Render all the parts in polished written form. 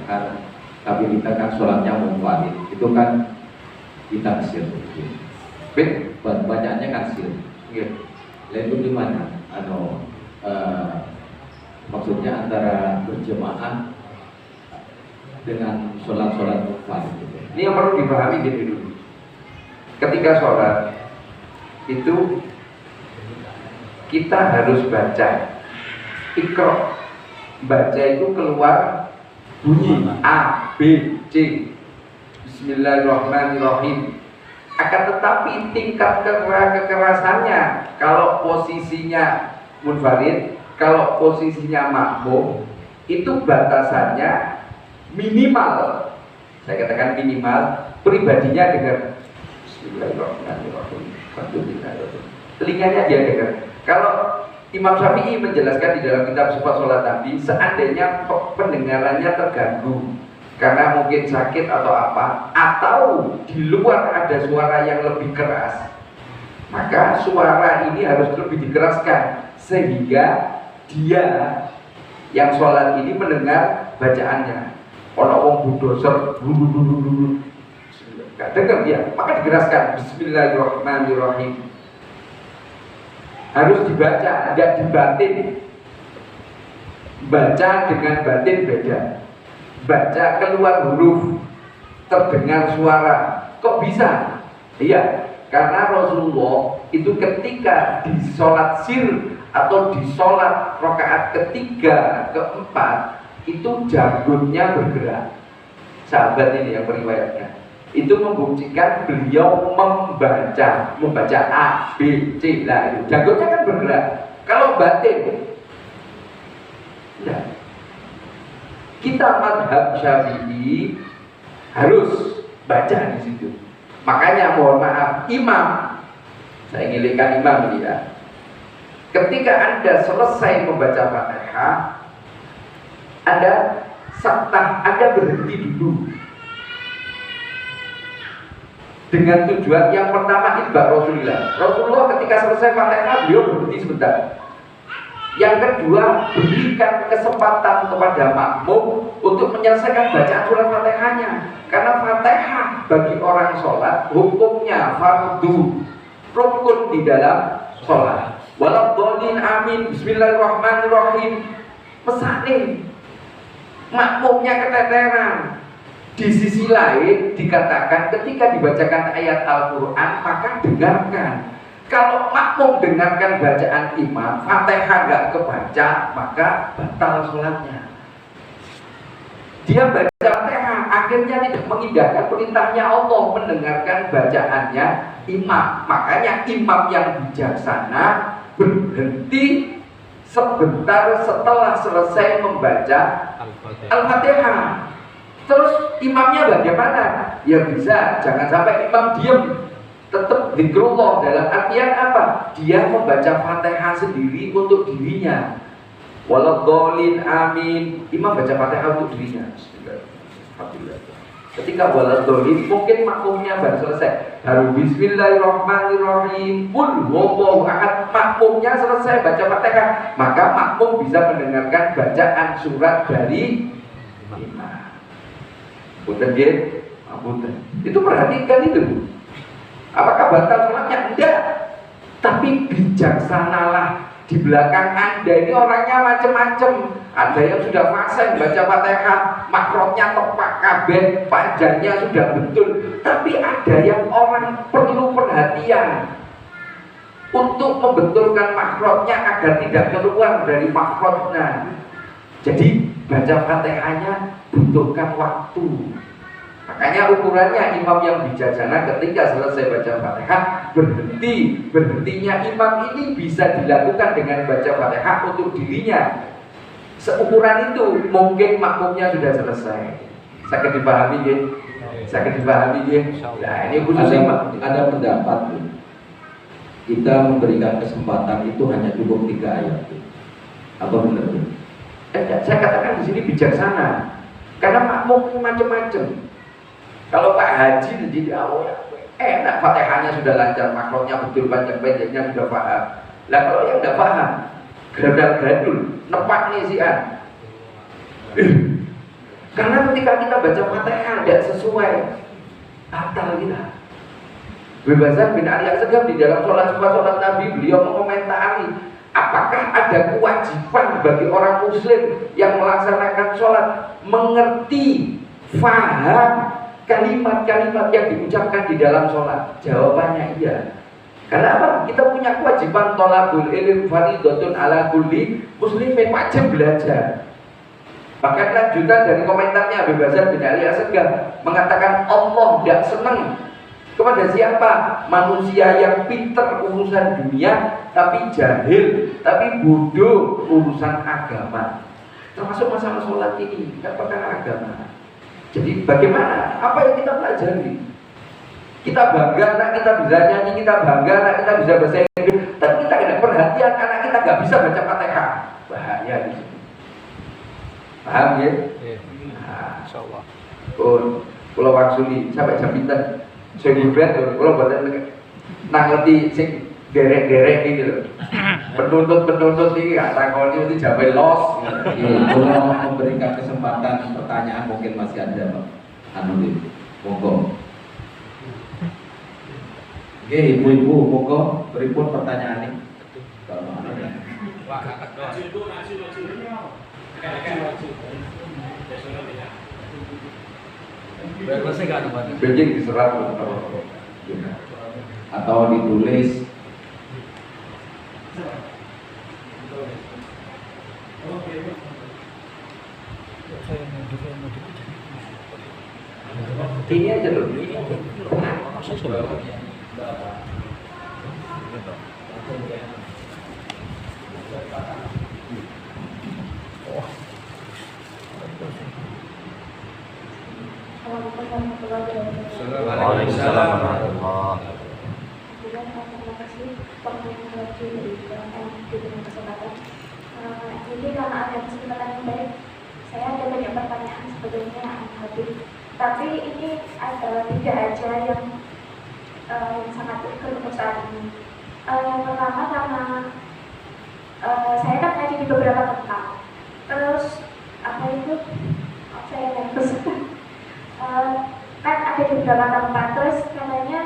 Fatihah, tapi kita kan sholatnya munfarid, itu kan kita sir. Bacaannya kan sir. Lalu itu gimana? Maksudnya antara berjemaah dengan sholat munfarid. Ini yang perlu dipahami gini dulu. Ketika sholat itu kita harus baca Iqra. Baca itu keluar bunyi A, B, C, Bismillahirrahmanirrahim. Akan tetapi tingkat kekerasannya, kalau posisinya munfarid, kalau posisinya makmum, itu batasannya minimal. Saya katakan minimal, pribadinya dengar Bismillahirrahmanirrahim. Telinganya dia dengar. Kalau Imam Syafi'i menjelaskan di dalam kitab Sifat Sholat Nabi, seandainya pendengarannya terganggu karena mungkin sakit atau apa, atau di luar ada suara yang lebih keras, maka suara ini harus lebih dikeraskan sehingga dia yang sholat ini mendengar bacaannya. Orang wong budoser gak dengar dia, maka dikeraskan Bismillahirrahmanirrahim. Harus dibaca, tidak dibatin. Baca dengan batin beda. Baca keluar huruf, terdengar suara. Kok bisa? Iya, karena Rasulullah itu ketika di sholat sir atau di sholat rakaat ketiga, keempat, itu janggutnya bergerak. Sahabat ini yang meriwayatkan, itu membuktikan beliau membaca A, B, C. Lah itu janggutnya kan bergerak. Kalau batin, ya. Kita mazhab Syafi'i harus baca di situ. Makanya mohon maaf, imam, saya ngilikan imam ini ya. Ketika Anda selesai membaca Fatihah, Anda saktah, Anda berhenti dulu. Dengan tujuan yang pertama itba Rasulullah. Rasulullah ketika selesai Fatihah beliau berhenti sebentar. Yang kedua, berikan kesempatan kepada makmum untuk menyelesaikan bacaan surat Fatihahnya. Karena Fatihah bagi orang sholat hukumnya fardu, rukun di dalam sholat. Waladhdallin amin, Bismillahirrahmanirrahim. Pesane makmumnya keteteran. Di sisi lain dikatakan ketika dibacakan ayat Al-Quran maka dengarkan. Kalau makmum dengarkan bacaan imam, Fatihah nggak kebaca, maka batal sholatnya. Dia baca Fatihah, akhirnya tidak mengindahkan perintahnya Allah, mendengarkan bacaannya imam. Makanya imam yang bijaksana berhenti sebentar setelah selesai membaca Al-Fatihah. Terus imamnya bagaimana? Ya bisa, jangan sampai imam diam. Tetap zikrullah, dalam artian apa? Dia membaca Fatihah sendiri untuk dirinya. Waladhdallin amin. Imam baca Fatihah untuk dirinya. Alhamdulillah. Ketika waladhdallin mungkin makmumnya baru selesai. Baru Bismillahirrahmanirrahim. Qul huwallahu ahad. Makmumnya selesai baca Fatihah, maka makmum bisa mendengarkan bacaan surat dari imam. Punten nggih, punten. Itu perhatikan itu. Apakah batal sholatnya? Enggak. Tapi bijaksanalah. Di belakang Anda ini orangnya macam-macam. Ada yang sudah fasih baca Fatihah, makrotnya tepat kabeh, panjangnya sudah betul. Tapi ada yang orang perlu perhatian untuk membetulkan makrotnya agar tidak keluar dari makrotnya. Jadi baca Fatihahnya butuhkan waktu. Makanya ukurannya imam yang bijaksana ketika selesai baca Fatihah berhenti. Berhentinya imam ini bisa dilakukan dengan baca Fatihah untuk dirinya. Seukuran itu mungkin makmumnya sudah selesai. Saya dipahami ya? Saya dipahami ya? Nah ini khususnya ada pendapat kita memberikan kesempatan itu hanya cukup 3 ayat. Apa benar? Saya katakan di sini bijaksana. Karena makmum macam-macam. Kalau Pak Haji jadi awal enak, Fatihahnya sudah lancar, makrotnya betul, panjang pendeknya sudah paham. Lah kalau yang tidak paham, gradul-gradul, nepak nih si an. Karena ketika kita baca Fatihah tidak sesuai, batal kita. Bebasan bin Ali Asgaf di dalam sholat Nabi, beliau mengomentari apakah ada kewajiban bagi orang muslim yang melaksanakan sholat mengerti, faham kalimat-kalimat yang diucapkan di dalam sholat. Jawabannya iya. Karena apa? Kita punya kewajiban thalabul ilm fardhatun ala kulli muslimin, wajib belajar. Bahkan lanjutan dari komentarnya Bebasan bin Ali Asgaf mengatakan Allah tidak senang kepada siapa? Manusia yang pinter urusan dunia tapi jahil, tapi bodoh urusan agama. Termasuk masalah sholat ini, tidak perkara agama. Jadi bagaimana? Apa yang kita pelajari? Kita bangga anak kita bisa nyanyi, kita bangga anak kita bisa bahasa Inggris, tapi kita tidak perhatian anak kita nggak bisa baca Fatihah. Bahaya di sini. Paham ya? Nah, insyaallah. Kalau wangsuli sampai jam pinten? Saya buat, kalau buatan nah ngerti sing derek-derek ini loh. Penuntut ini nggak takoni mesti jabe los. Kalau memberikan kesempatan pertanyaan mungkin masih ada Pak Anuddin. Monggo. Oke, ibu-ibu monggo berikut pertanyaan ini. Kalau ada. Beijing diserap atau ditulis. Ini aja loh. Waalaikumsalam warahmatullahi Jadi karena ada kesempatan yang baik, saya ada banyak pertanyaan sebetulnya Habib. Tapi ini tidak aja yang sangat urgent untuk saat ini. Yang pertama karena saya kan ngaji di beberapa tempat. Terus apa itu? Saya nervous. Kan ada di beberapa tempat. Terus katanya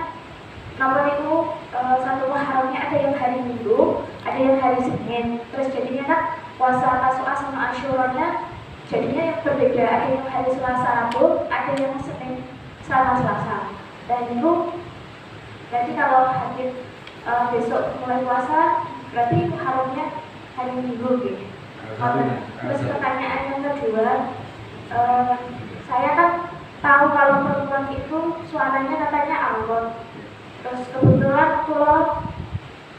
nomor itu satu Muharramnya ada yang hari Minggu, ada yang hari Senin. Terus jadinya kan puasa Tasu'a sama Asyuranya jadinya yang berbeda. Ada yang hari Selasa Rabu, ada yang Senin sama Selasa. Dan itu berarti kalau Habib besok mulai puasa, berarti Muharramnya hari Minggu gitu. Terus pertanyaan yang kedua, saya kan tahu kalau perempuan itu suaranya katanya alon. Terus kebetulan kalau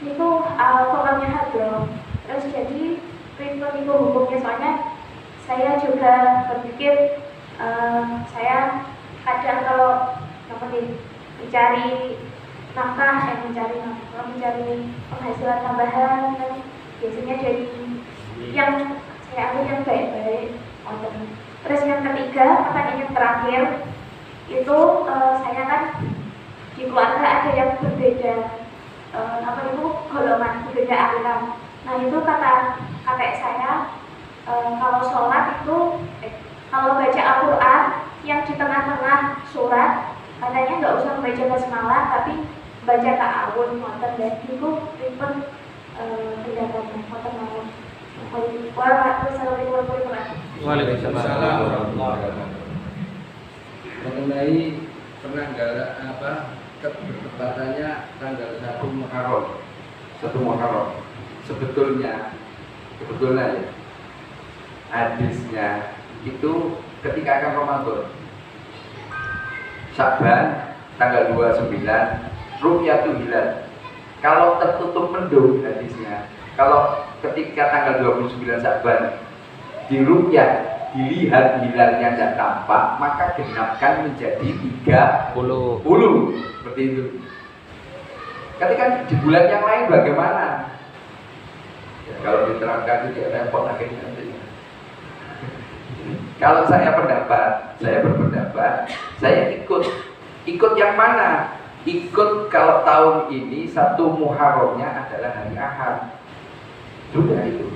itu vokalnya hadro. Terus jadi prefer itu hukumnya, soalnya saya juga berpikir saya kadang kalau mencari nafkah, mencari penghasilan tambahan kan biasanya dari yang saya ambil yang baik-baik. Terus yang ketiga, pertanyaan yang terakhir itu saya kan di keluarga ada yang berbeda golongan, berbeda aliran. Nah itu kata kakek saya kalau sholat itu kalau baca Al-Quran yang di tengah-tengah surat katanya nggak usah membaca basmalah tapi baca ta'awun wonten dan itu pripun pendapatnya wonten mawon. Wassalamualaikum warahmatullahi wabarakatuh. Mengenai penanggalan kebertepatannya tanggal 1 Muharram. Sebetulnya ya, hadisnya itu ketika akan Ramadan. Sya'ban tanggal 29 Ru'yatul Hilal. Kalau tertutup mendung hadisnya, kalau ketika tanggal 29 Sya'ban di ru'yah dilihat hilalnya tidak tampak, maka genapkan menjadi 30. Seperti itu. Ketika di bulan yang lain bagaimana? Ya, kalau diterangkan itu ya repot akhirnya. Kalau saya berpendapat, saya ikut yang mana? Ikut kalau tahun ini 1 Muharramnya adalah hari Ahad. Sudah itu.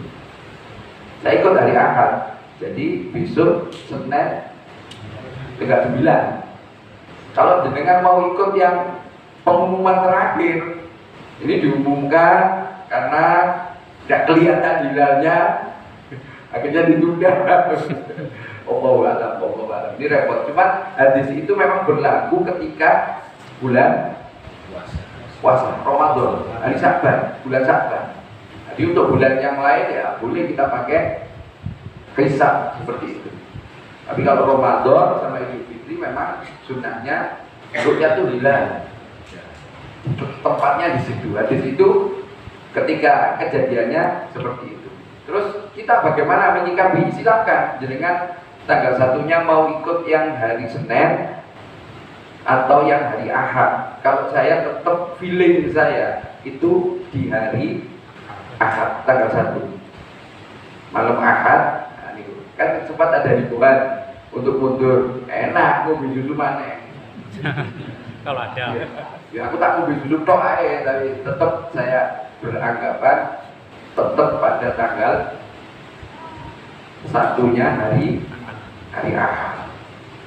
Saya ikut hari Ahad. Jadi besok Senin tinggal 9. Kalau jenengan mau ikut yang pengumuman terakhir, ini diumumkan karena tidak kelihatan hilalnya, akhirnya ditunda. Allah alam. Ini repot. Cuma hadis itu memang berlaku ketika bulan puasa Ramadan, hari Sya'ban, bulan Sya'ban. Jadi untuk bulan yang lain ya boleh kita pakai hisab seperti itu. Tapi kalau Ramadan sama Idul Fitri memang sunnahnya ru'yatul hilal. Tempatnya di situ. Hadis itu ketika kejadiannya seperti itu. Terus kita bagaimana menyikapi? Silakan jenengan tanggal 1-nya mau ikut yang hari Senin atau yang hari Ahad. Kalau saya tetap feeling saya itu di hari Ahad, tanggal 1 malam Ahad. Nah, ini kan sempat ada hitungan untuk mundur, enak ngombe susu maneh. Kalau ada. Ya aku tak ngombe susu tok ae, tapi tetap saya beranggapan tetap pada tanggal 1-nya hari Ahad.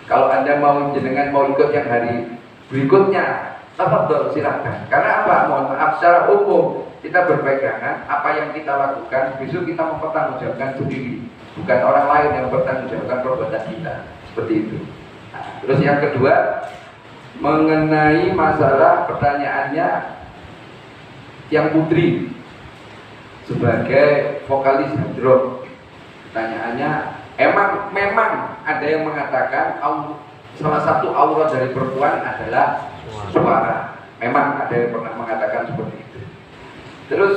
Kalau Anda jenengan mau ikut yang hari berikutnya, tafadhol silakan. Karena apa? Mohon maaf, secara umum kita berpegangan apa yang kita lakukan besok kita mempertanggungjawabkan sendiri, bukan orang lain yang bertanggungjawabkan perbuatan kita. Seperti itu. Nah, terus yang kedua mengenai masalah pertanyaannya yang Putri sebagai vokalis Hadroh. Pertanyaannya, memang ada yang mengatakan salah satu aurat dari perempuan adalah suara. Memang ada yang pernah mengatakan seperti itu. Terus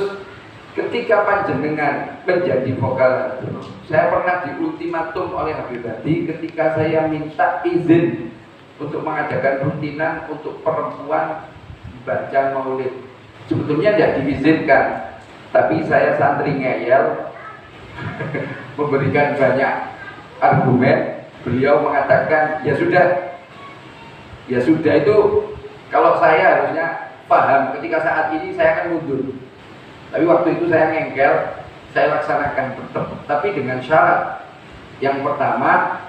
ketika panjenengan menjadi vokal Hadroh, saya pernah diultimatum oleh Habib Hadi ketika saya minta izin untuk mengadakan rutinan untuk perempuan baca maulid. Sebetulnya tidak diizinkan, tapi saya santri ngeyel memberikan banyak argumen. Beliau mengatakan ya sudah itu kalau saya harusnya paham ketika saat ini saya akan mundur, tapi waktu itu saya ngengkel, saya laksanakan tetap, tapi dengan syarat. Yang pertama,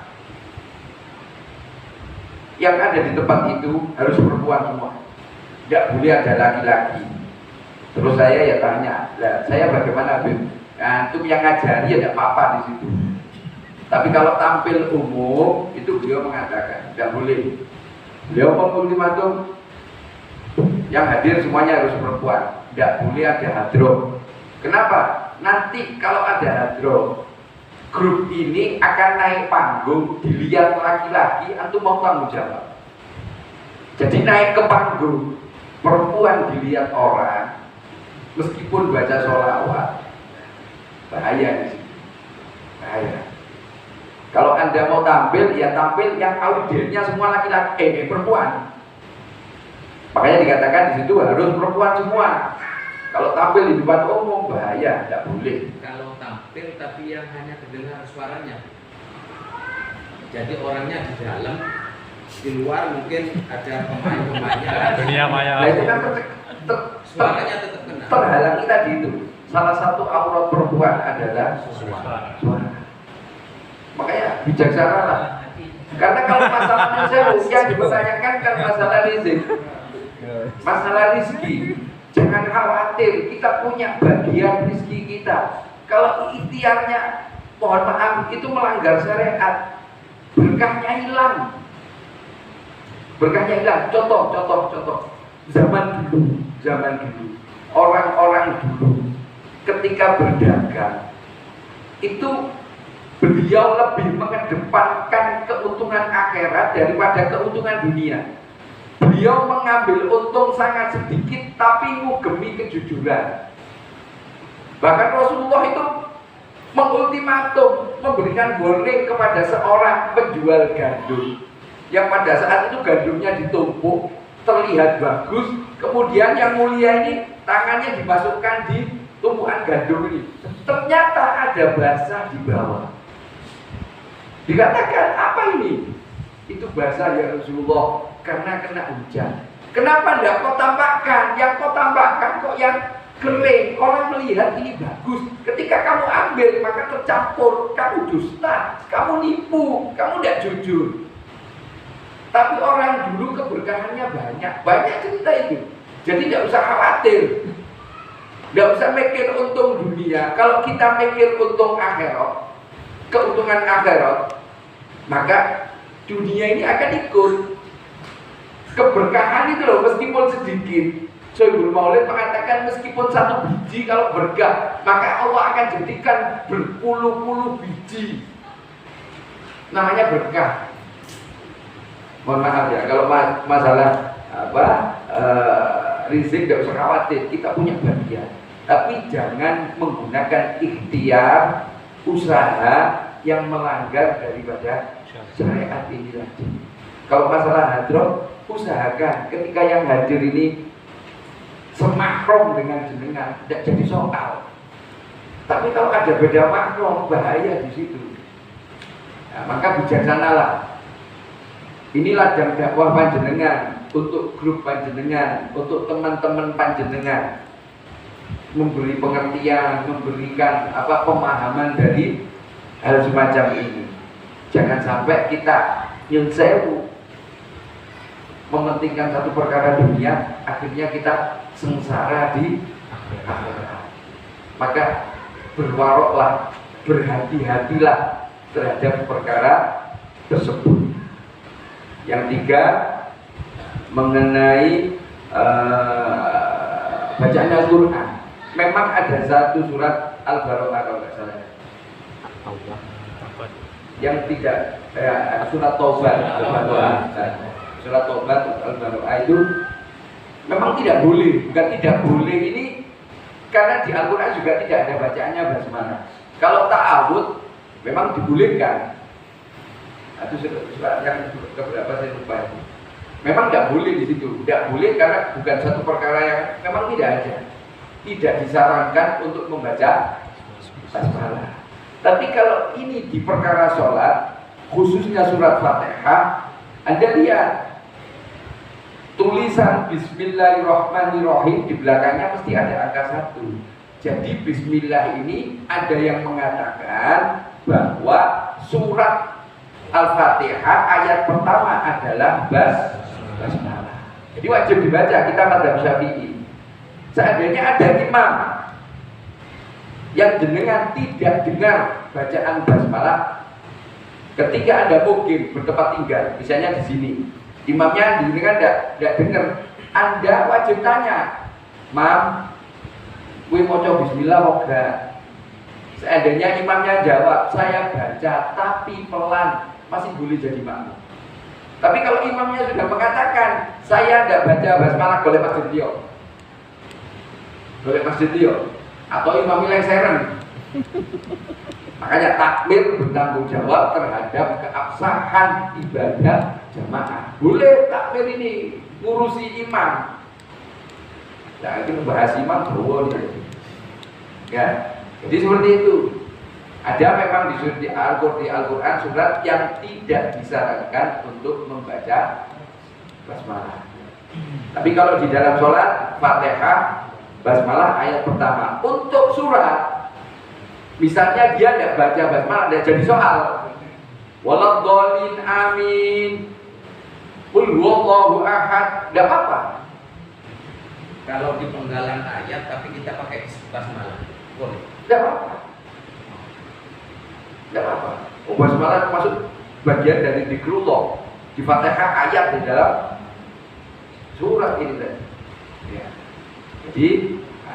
yang ada di tempat itu harus perempuan semua, tidak boleh ada laki-laki. Terus saya ya tanya, lah saya bagaimana Bim? Nah, itu yang ngajari ya tidak apa-apa di situ. Tapi kalau tampil umum itu beliau mengatakan tidak boleh. Beliau mengultimatum yang hadir semuanya harus perempuan, tidak boleh ada hadroh. Kenapa? Nanti kalau ada hadroh, grup ini akan naik panggung, dilihat laki-laki, antum mau tanggung jawab. Jadi naik ke panggung, perempuan dilihat orang, meskipun baca sholawat, bahaya di situ. Bahaya. Kalau Anda mau tampil, ya tampil yang audiennya semua laki-laki, perempuan. Makanya dikatakan di situ harus perempuan semua. Kalau tampil di depan umum bahaya, tidak boleh. Kalau tampil tapi yang hanya terdengar suaranya, jadi orangnya di dalam, di luar mungkin ada pemain-pemainnya. Dunia maya. Nah itu kan Suaranya tetap kena. terhalangi tadi itu. Salah satu aurat perempuan adalah suara. Makanya bijaksanalah. Karena kalau masalah yang dipertanyakan kan masalah rezeki, masalah rezeki. Jangan khawatir, kita punya bagian rezeki kita. Kalau ikhtiarnya, mohon maaf, itu melanggar syariat, berkahnya hilang. Berkahnya hilang. Contoh. Zaman dulu, orang-orang dulu, ketika berdagang, itu beliau lebih mengedepankan keuntungan akhirat daripada keuntungan dunia. Beliau mengambil untung sangat sedikit tapi ngugemi kejujuran. Bahkan Rasulullah itu mengultimatum, memberikan warning kepada seorang penjual gandum yang pada saat itu gandumnya ditumpuk, terlihat bagus, kemudian yang mulia ini tangannya dimasukkan di tumpukan gandum ini, ternyata ada basah di bawah. Dikatakan, apa ini? Itu basah ya Rasulullah, karena kena hujan. Kenapa tidak kau tambahkan? Yang kau tambahkan kok yang kering. Orang melihat ini bagus. Ketika kamu ambil maka tercampur. Kamu dusta, kamu nipu, kamu tidak jujur. Tapi orang dulu keberkahannya banyak cerita itu. Jadi tidak usah khawatir, tidak usah mikir untung dunia. Kalau kita mikir untung akhirat, keuntungan akhirat, maka dunia ini akan ikut. Keberkahan itu loh, meskipun sedikit. Sohibul Maulid mengatakan meskipun satu biji kalau berkah, maka Allah akan jadikan berpuluh-puluh biji. Namanya berkah. Mohon maaf ya, kalau masalah rizki tidak usah khawatir, kita punya bagian. Tapi jangan menggunakan ikhtiar, usaha yang melanggar daripada syariat ini lagi. Kalau masalah hadroh, usahakan ketika yang hadir ini semakrom dengan jenengan, tidak jadi soal. Tapi kalau ada beda makrom, bahaya di situ. Nah, maka bijaksanalah. Ini ladang dakwah panjenengan, untuk grup panjenengan, untuk teman-teman panjenengan, memberi pengertian, memberikan pemahaman dari hal semacam ini. Jangan sampai kita nyun sewu, mementingkan satu perkara dunia, akhirnya kita sengsara di akhirat. Maka berwaroklah, berhati-hatilah terhadap perkara tersebut. Yang tiga, mengenai bacaan Al-Quran. Memang ada satu surat Al-Baqarah kalau tidak salah, yang tidak surat Taubat Al-Baqarah. Surat Taubat Al-Baqarah itu memang tidak boleh, bukan tidak boleh ini, karena di Al-Quran juga tidak ada bacaannya basmalah. Kalau ta'awud memang dibolehkan. Itu surat yang keberapa saya lupa itu. Memang tidak boleh di situ, tidak boleh karena bukan satu perkara yang memang tidak ada, tidak disarankan untuk membaca basmalah. Tapi kalau ini di perkara sholat, khususnya surat Fatihah, Anda lihat tulisan Bismillahirrahmanirrahim di belakangnya mesti ada angka 1. Jadi Bismillah ini ada yang mengatakan bahwa surat Al-Fatihah ayat pertama adalah basmalah. Jadi wajib dibaca, kita madzhab Syafi'i. Seandainya ada imam yang jenengan tidak dengar bacaan basmalah ketika Anda mungkin bertempat tinggal, misalnya di sini, imamnya jenengan tidak dengar, Anda wajib tanya, "Mam, kuwi maca bismillah kok gak?" Seandainya imamnya jawab, "Saya baca tapi pelan," masih boleh jadi makmum. Tapi kalau imamnya sudah mengatakan, "Saya tidak baca basmalah," boleh masjid dia. Boleh masjid dia. Atau imamnya lengseran. Makanya takmir bertanggung jawab terhadap keabsahan ibadah jamaah. Boleh takmir ini ngurusi imam. Nah, itu membahas imam boleh. Ya, jadi seperti itu. Ada memang di Al-Quran surat yang tidak disarankan untuk membaca basmalah. Tapi kalau di dalam sholat Fatihah, basmalah ayat pertama. Untuk surat, misalnya dia tidak baca basmalah, tidak jadi soal. Waladhdallin amin. Qul huwallahu ahad. Tidak apa-apa. Kalau di penggalan ayat tapi kita pakai basmalah, boleh. Tidak apa-apa. Tidak apa-apa. Basmalah termasuk bagian dari zikrullah. Di Fatihah ayat di dalam surat ini tadi. Ya. Jadi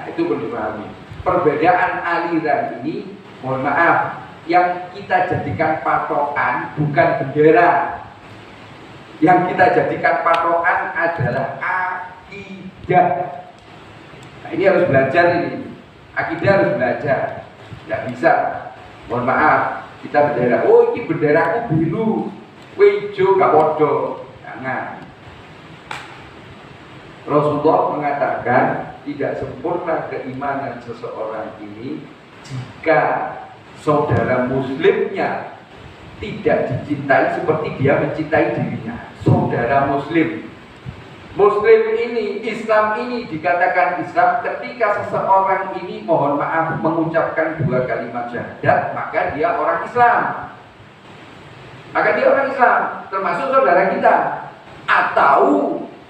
itu perlu dipahami. Perbedaan aliran ini, mohon maaf, yang kita jadikan patokan bukan bendera. Yang kita jadikan patokan adalah akidah. Nah, ini harus belajar ini. Akidah harus belajar. Tidak bisa. Mohon maaf, kita bendera. Oh, ini benderaku biru, hijau, gak podo. Jangan. Rasulullah mengatakan tidak sempurna keimanan seseorang ini jika saudara muslimnya tidak dicintai seperti dia mencintai dirinya. Saudara muslim. Muslim ini, Islam ini dikatakan Islam ketika seseorang ini, mohon maaf, mengucapkan 2 kalimat syahadat, maka dia orang Islam. Maka dia orang Islam, termasuk saudara kita. atau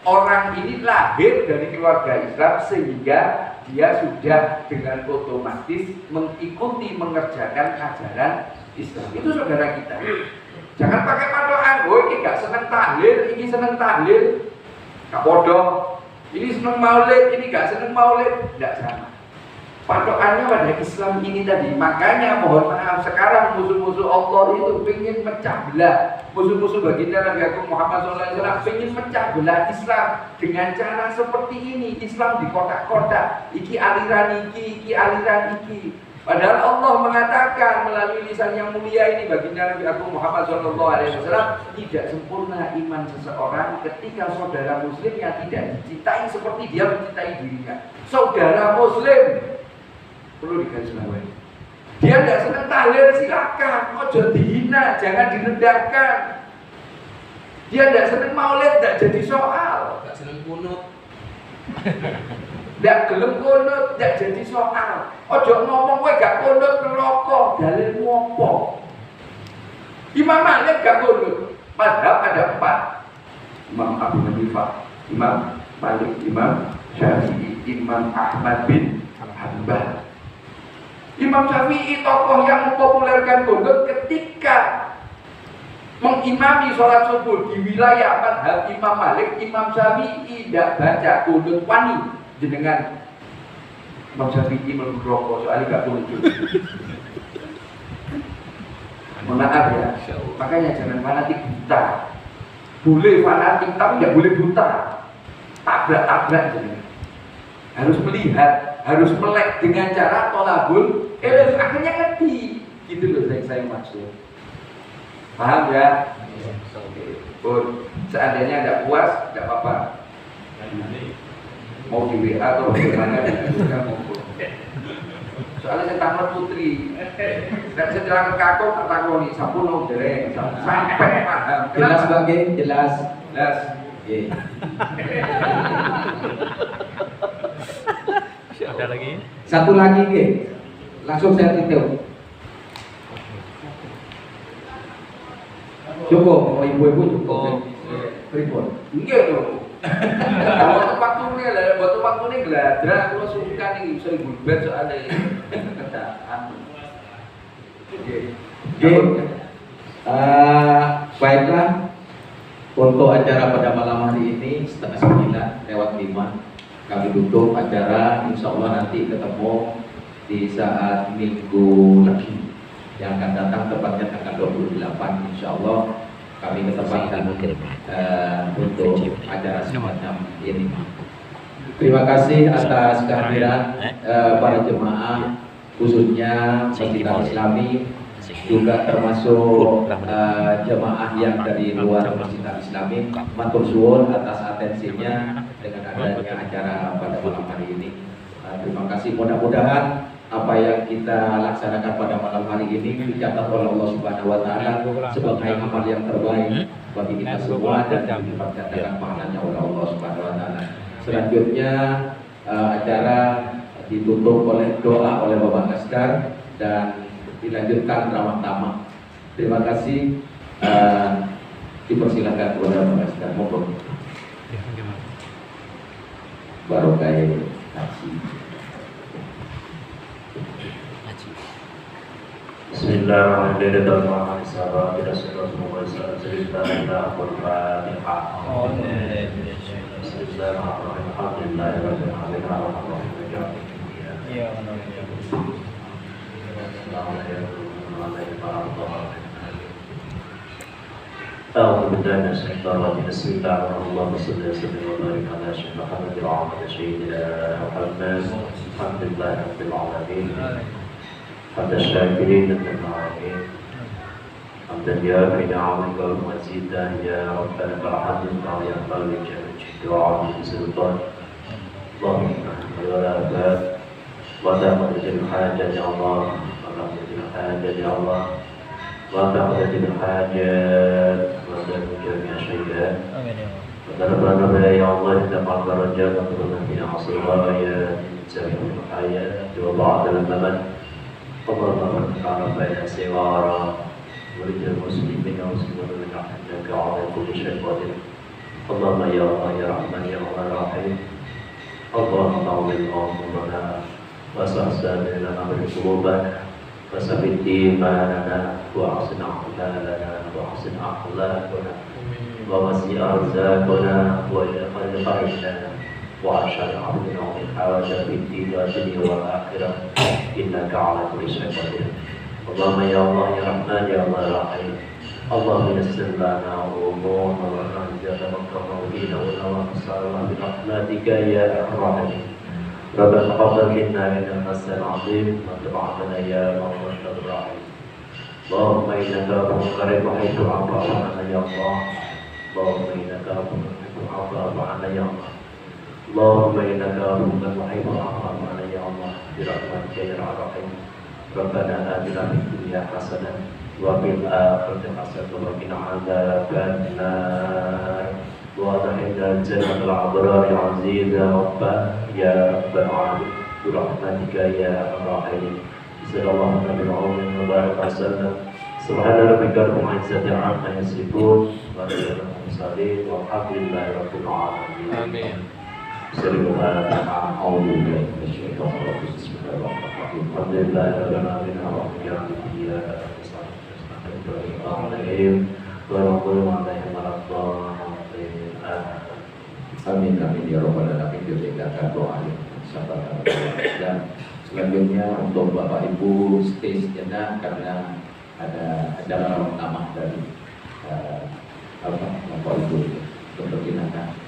orang ini lahir dari keluarga Islam sehingga dia sudah dengan otomatis mengikuti mengerjakan ajaran Islam. Itu saudara kita. Jangan pakai patokan, oh ini gak seneng tahlil, ini seneng tahlil, gak bodoh. Ini seneng maulid, ini gak seneng maulid, tidak sama. Patokannya pada Islam ini tadi. Makanya mohon maaf, sekarang musuh-musuh Allah itu ingin mecah belah. Musuh-musuh baginda Nabi Agung Muhammad SAW ingin mecah belah Islam dengan cara seperti ini. Islam di kotak-kotak, iki aliran iki aliran iki. Padahal Allah mengatakan melalui lisan yang mulia ini baginda Nabi Agung Muhammad SAW, tidak sempurna iman seseorang ketika saudara muslimnya tidak dicintai seperti dia mencintai dirinya. Saudara muslim perlu digarisbawahi. Dia tidak senang tahlil, silakan, ojo dihina, jangan direndahkan. Dia tidak senang maulid, tidak jadi soal. Gak seneng kunut. Tidak gelem kunut, tidak jadi soal. Ojo ngomong kowe gak kunut neraka, dalilmu apa? Imam Malik gak kunut. Padahal ada 4. Imam Abu Hanifah, Imam Malik, Imam Syafi'i, Imam Ahmad bin Hanbal. Imam Syafi'i tokoh yang mempopulerkan kunut ketika mengimami sholat subuh di wilayah madhab Imam Malik. Imam Syafi'i tidak baca kunut wani jenengan. Imam Syafi'i meluk rokok soalnya gak kunut. Maaf ya, makanya jangan fanatik buta. Boleh fanatik tapi tidak boleh buta. Tabrak-tabrak jenengan. Harus melihat, harus melek dengan cara tolabul akhirnya ngerti. Gitu loh yang saya maksud. Paham ya? Pun seandainya tidak puas, tidak apa-apa. Mau di WA atau bagaimana juga mau. Soalnya saya tamat putri. Saya jalan ke kakak, tak takoni sampun dereng sampai paham. Jelas sebagai jelas. Jelas. Ada lagi? Satu lagi ke, langsung saya titik. Cukup, mau ibu-ibu cukup. Pripun? Enggak tuh. Waktu waktunya lah, waktu waktunya geladra, kalau suka nih bisa ibu-ibu soalnya. Baiklah, untuk acara pada malam hari ini 8:30 kami tutup acara. Insya Allah nanti ketemu di saat minggu lagi yang akan datang, tepatnya tanggal 28. Insya Allah kami ketempatkan untuk acara semacam ini. Terima kasih atas kehadiran para jemaah, khususnya Masjid Islami, juga termasuk jemaah yang dari luar Masjid Islami. Matur suwun atas atensinya dengan adanya acara pada malam hari ini. Terima kasih. Mudah-mudahan apa yang kita laksanakan pada malam hari ini dicatat oleh Allah Subhanahu wa taala sebagai amal yang terbaik bagi kita semua dan dipercatatkan pahalanya oleh Allah Subhanahu wa taala. Selanjutnya acara ditutup oleh doa oleh Bapak Kasdar dan dilanjutkan ramah tamah. Terima kasih. Dipersilakan kepada Bapak Kasdar. Mohon. Barokah haji. Bismillahirrahmanirrahim. أعوذ بالله من الشيطان الرجيم بسم الله الرحمن الرحيم صلى الله وبارك على سيدنا محمد وعلى سيدنا محمد الحمد لله رب العالمين حمد الشاكرين العالمين حمدا يا نعمك ومزيدا يا ربنا فالحمد يا خالق جل وعلا سلطان اللهم ولا باب ولا مدد الحاجة يا الله ولا مدد الحاجة يا الله ولا مدد الحاجات ولا جميع شيئات وتربنا يا الله إنما الرجاء وتربنا في عصر الغاية سبيل الحياة وبعد الممات اللهم تعالى بين سوارا ولد المسلمين والمسلمين إنك على كل شيء قدير اللهم يا الله يا رحمن يا الله يا رحيم اللهم طول عمرنا وسع لنا قلوبنا وثبت إيماننا وأحسن أعمالنا وأحسن أخلاقنا ووسع أرزاقنا وادخل خيرنا وأشهد عبدنا ومن حوائج في الدين والدنيا والآخرة إنك على كل شيء قدير اللهم يا الله يا رحمن يا الله يا رحيم اللهم يسر لنا أمورنا وأنزل مكرمين ونوصلنا برحمتك يا أرحم الراحمين ربنا تقبل منا إنك أنت العظيم وتب علينا يا مولانا الرحيم اللهم إنك أبو قريب وحيث العفو عنا يا الله اللهم إنك أبو قريب العفو عنا يا الله اللهم إنك أبو قريب العفو عنا يا الله برحمتك يا الرحيم ربنا آتنا في الدنيا حسنة وفي الآخرة حسنة وقنا عذاب النار وأدخلنا الجنة الأبرار عزيز ربنا يا رب العالمين برحمتك يا الراحمين صلى الله عليه وبارك وسلم سبحان ربك رب العزة عما يصفون وسلام على المرسلين والحمد لله رب العالمين Amin. أعوذ بالله من الشيطان الرجيم بسم الله الرحمن الرحيم الحمد لله رب العالمين الرحمن الرحيم عليهم ورحمة عليهم الضالين Amin amin ya robbal alamin. Diberitakan doa yang sabar dan selanjutnya untuk Bapak Ibu stay sejenak karena ada acara pertama dari Bapak Ibu untuk berkenalan.